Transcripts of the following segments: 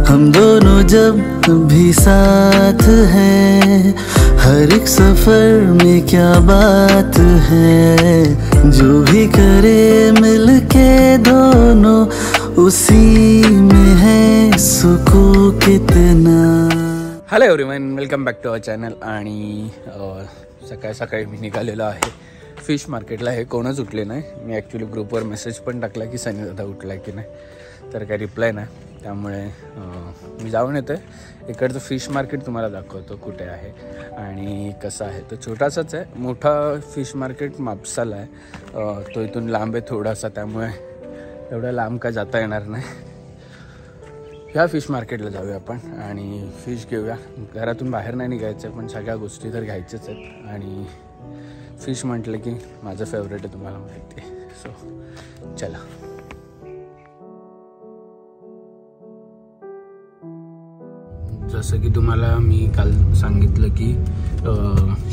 हम दोनों जब भी साथ हैं, हर एक सफर में क्या बात है। जो भी करे मिलके दोनों, उसी में है सुकून कितना। Hello everyone, welcome back to our channel. आणि सकाळी सकाळी मी निघालेलो आहे फिश मार्केटला. हे कोणच उठले नाही. मी ॲक्च्युली ग्रुपवर मेसेज पण टाकला की सनी दादा उठला की नाही, तर काही रिप्लाय नाही. त्यामुळे मी जाऊन येतो आहे. इकडचं फिश मार्केट तुम्हाला दाखवतो कुठे आहे आणि कसं आहे. तो छोटासाच आहे. मोठा फिश मार्केट म्हापसाला आहे. तो इथून लांब आहे थोडासा, त्यामुळे एवढ्या लांब काय जाता येणार नाही. ह्या फिश मार्केटला जाऊया आपण आणि फिश घेऊया. घरातून बाहेर नाही निघायचं आहे, पण सगळ्या गोष्टी तर घ्यायच्याच आहेत. आणि फिश म्हटलं की माझं फेवरेट आहे, तुम्हाला माहिती आहे. सो चला. जसं की तुम्हाला मी काल सांगितलं की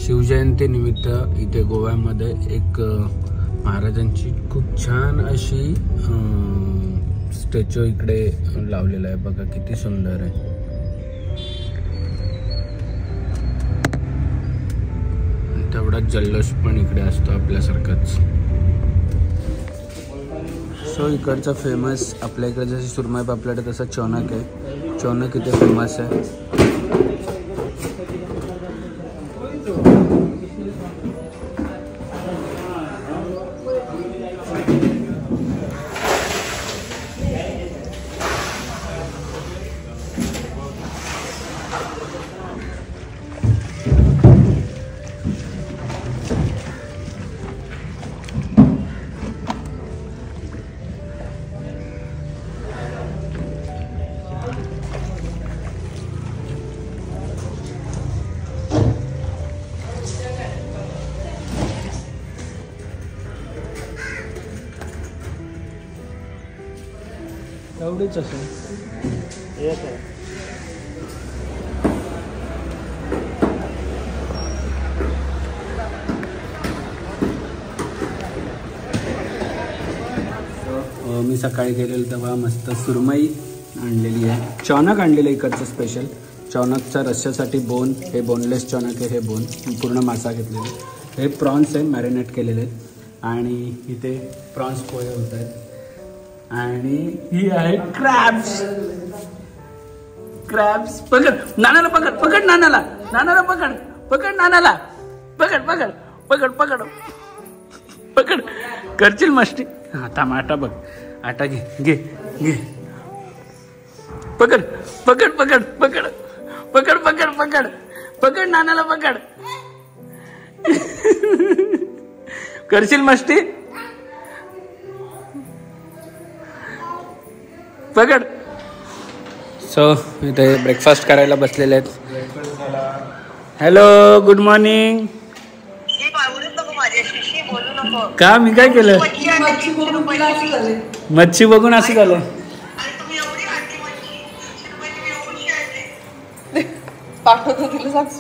शिवजयंतीनिमित्त इथे गोव्यामध्ये एक महाराजांची खूप छान अशी स्टॅच्यू इकडे लावलेला आहे. बघा किती सुंदर आहे. तेवढाच जल्लोष पण इकडे असतो आपल्यासारखाच. सो इकडचा फेमस, आपल्या इकडे जसे सुरमई पापलेट आहे तसा चौनक आहे. चौनक इथे फेमस आहे. एवढीच असेल. मी सकाळी गेलेलो तेव्हा मस्त सुरमई आणलेली आहे. चौनक आणलेलं इकडचं स्पेशल. चौनकच्या रश्श्यासाठी बोन, हे बोनलेस चौनक आहे. हे बोन पूर्ण मासा घेतलेला. हे प्रॉन्स आहे, मॅरिनेट केलेले आहेत. आणि इथे प्रॉन्स पोहे होत आहेत. आणि ही आहे क्रॅब्स. क्रॅब्स पकड नानाला, पकड पकड नानाला, नानाला पकड, पकड नानाला, पकड पकड पकड पकड पकड. करशील मस्ती. हा थांब, आटा बघ, आटा घे घे घे. पकड पकड पकड पकड पकड पकड पकड पकड नानाला, पकड. करशील मस्ती. पकड. सो इथे ब्रेकफास्ट करायला बसलेले आहेत. Hello, good morning. का मी काय केलं? मच्छी बघून असं झालं.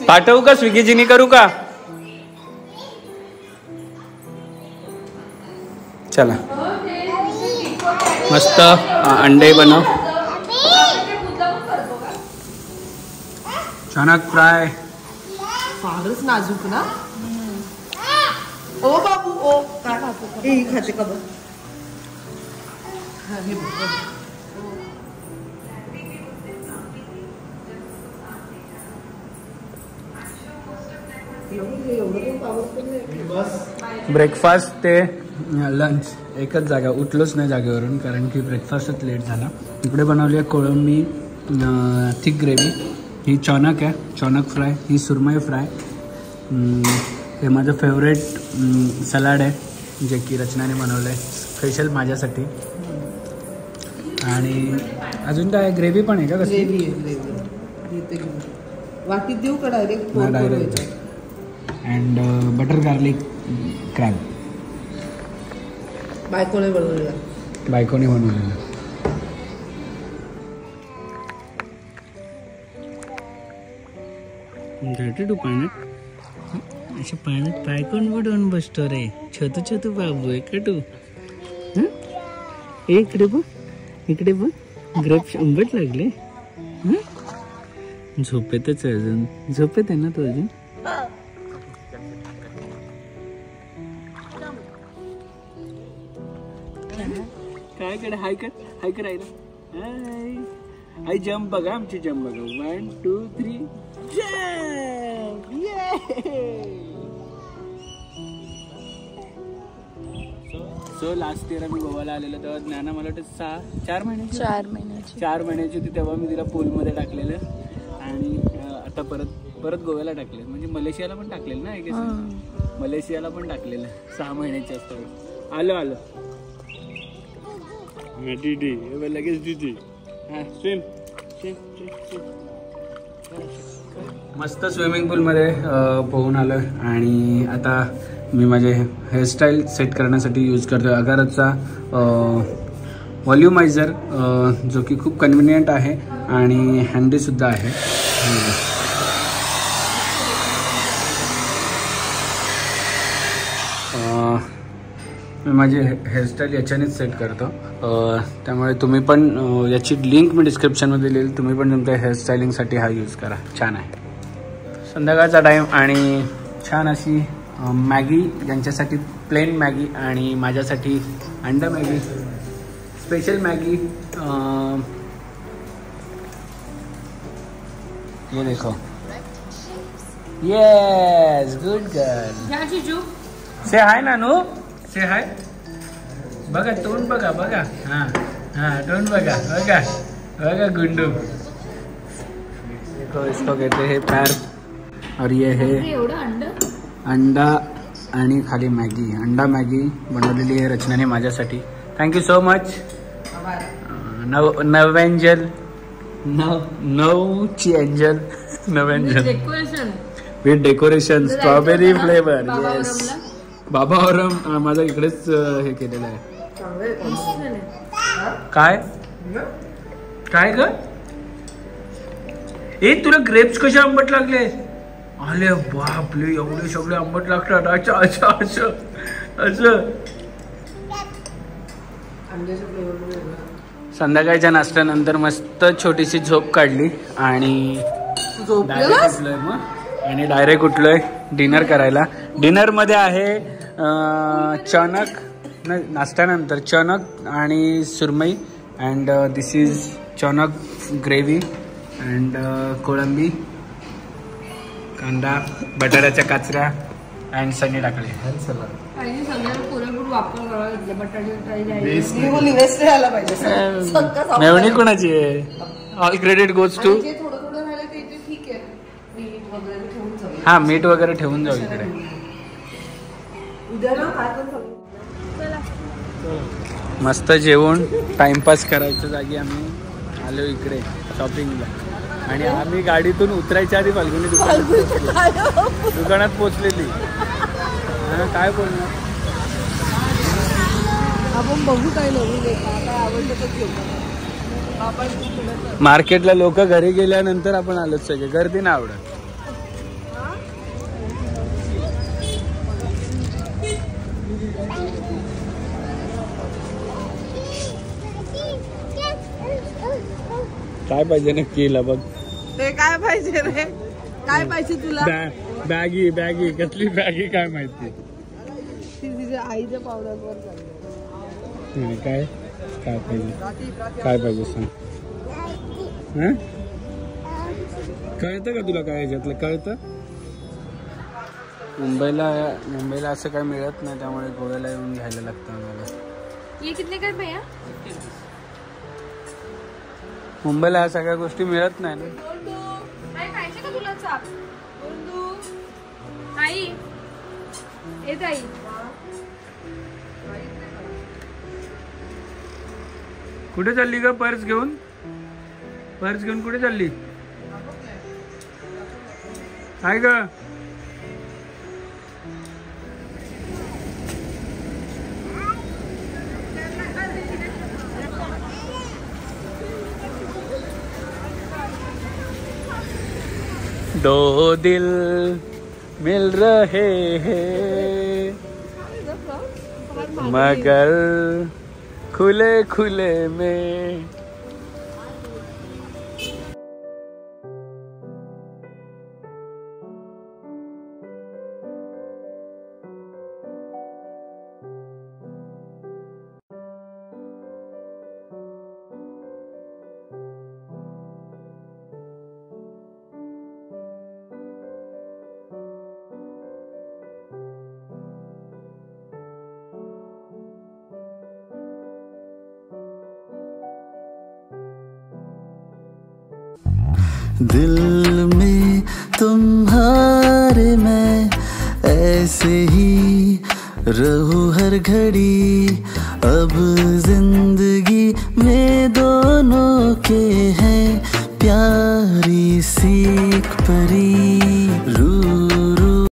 पाठवू का? स्विगीजीनी करू का? चला, मस्त अंडे बनव. चौनक फ्राय. फारच नाजूक ना. ओ बाबू, ओ काय खाते का बघ. ब्रेकफास्ट ते लंच एकच जागा. उठलोच नाही जागेवरून, कारण की ब्रेकफास्टच लेट झाला. इकडे बनवली आहे कोळंबी थिक ग्रेव्ही. ही चौनक आहे, चौनक फ्राय. ही सुरमई फ्राय. हे माझं फेवरेट सलाड आहे, जे की रचनाने बनवलं आहे स्पेशल माझ्यासाठी. आणि अजून काय ग्रेव्ही पण आहे का? कसली ग्रेव्ही वाटीत देऊ का direct? Direct. And butter garlic crab. बायकोने बनवलेला. बायकोने बनवलेला. घाटे तू पाण्यात, अशा पाण्यात पाय कोण बुडवून बसतो रे? छोटू छोटू बाबू आहे का तू? इकडे बघ, इकडे बघ. ग्रेप्स आंबट लागले. झोपेतच आहे अजून. झोपेत आहे ना तो अजून. काय कर हाय कर हाय करायला. हाय हाय जम्प बघा आमची जम्प बघा. 1 2 3 जम्प. सो लास्ट इयर आम्ही गोव्याला आलेलो तेव्हा ज्ञाना मला वाटतं 4 महिन्याची होती. तेव्हा मी तिला पूलमध्ये टाकलेलं आणि आता परत गोव्याला टाकले. म्हणजे मलेशियाला पण टाकलेलं ना. मलेशियाला पण टाकलेलं 6 महिन्याची असतं. आलो दीदी लगेच दीदी. हा स्विम. मस्त स्विमिंग पूलमध्ये पोहून आलो आणि आता मी माझे हेअरस्टाईल सेट करण्यासाठी यूज करतो अगाराचा व्हॉल्युमायझर, जो की खूप कन्व्हिनियंट आहे आणि हँडीसुद्धा आहे. मी माझी हेअरस्टाईल याच्यानेच सेट करतो. त्यामुळे तुम्ही पण याची लिंक मी डिस्क्रिप्शनमध्ये दिलेली. तुम्ही पण तुमच्या हेअरस्टायलिंगसाठी हा यूज करा. छान आहे. संध्याकाळचा टाईम आणि छान अशी मॅगी, ज्यांच्यासाठी प्लेन मॅगी आणि माझ्यासाठी अंडा मॅगी, स्पेशल मॅगी. ये देखो. Yes good girl. Say hi Nanu. Say hi. बघा तोंड बघा. हां तोंड बघा गुंडू. देखो इसको कहते हैं पैर. और ये है अंडा आणि खाली मॅगी. अंडा मॅगी बनवलेली आहे रचनाने माझ्यासाठी. Thank you so much. नवेंजल नवची angel Navangel with decoration strawberry flavour. Yes बाबा औरम माझा इकडेच हे केलेलं आहे. काय ग ए तुला ग्रेप्स कसे आंबट लागले. अरे बापले एवढे सगळे आंबट लागतात. अच्छा असं. संध्याकाळच्या नाश्त्यानंतर मस्त छोटीशी झोप काढली आणि डायरेक्ट उठलोय डिनर करायला. डिनरमध्ये आहे चणक, नाश्त्यानंतर चणक आणि सुरमई. अँड दिस इज चणक ग्रेव्ही अँड कोळंबी, कांदा, बटाट्याच्या काचऱ्या अँड सनी टाकले. मेवणी कोणाची आहे. All credit goes to. हा मीठ वगैरे ठेवून जाऊ इकडे. मस्त जेवण टाइमपास करायच्या जागी आम्ही आलो इकडे शॉपिंगला. आणि आम्ही गाडीतून उतरायच्या आधी फाल्गुनी दुकानात पोचलेली. काय बोलणार आपण. बघू काय मार्केटला लोक घरी गेल्यानंतर आपण आलोच सगळे. गर्दी नाही आवडत. काय पाहिजे नक्की बघ. ते काय पाहिजे रे. काय पाहिजे तुला. बॅगी कसली बॅगी काय माहिती. तिच्या आईच्या पावडरवर काय पाहिजे सांग. कळतं का तुला काय याच्यातलं कळतं. मुंबईला असं काय मिळत नाही त्यामुळे गोव्याला येऊन घ्यायला लागतं आम्हाला. ये कितने का भैया. मुंबईला ह्या सगळ्या गोष्टी मिळत नाही ना. पाहिजे का तुला चाप. आई येत आई. कुठे चालली ग. पर्स घेऊन कुठे चालली. काय ग. दो दिल मिल रहे हैं मगर खुले में. दिल में तुम्हारे मैं ऐसे ही रहूं हर घड़ी। अब जिंदगी में दोनों के हैं प्यारी सी एक परी।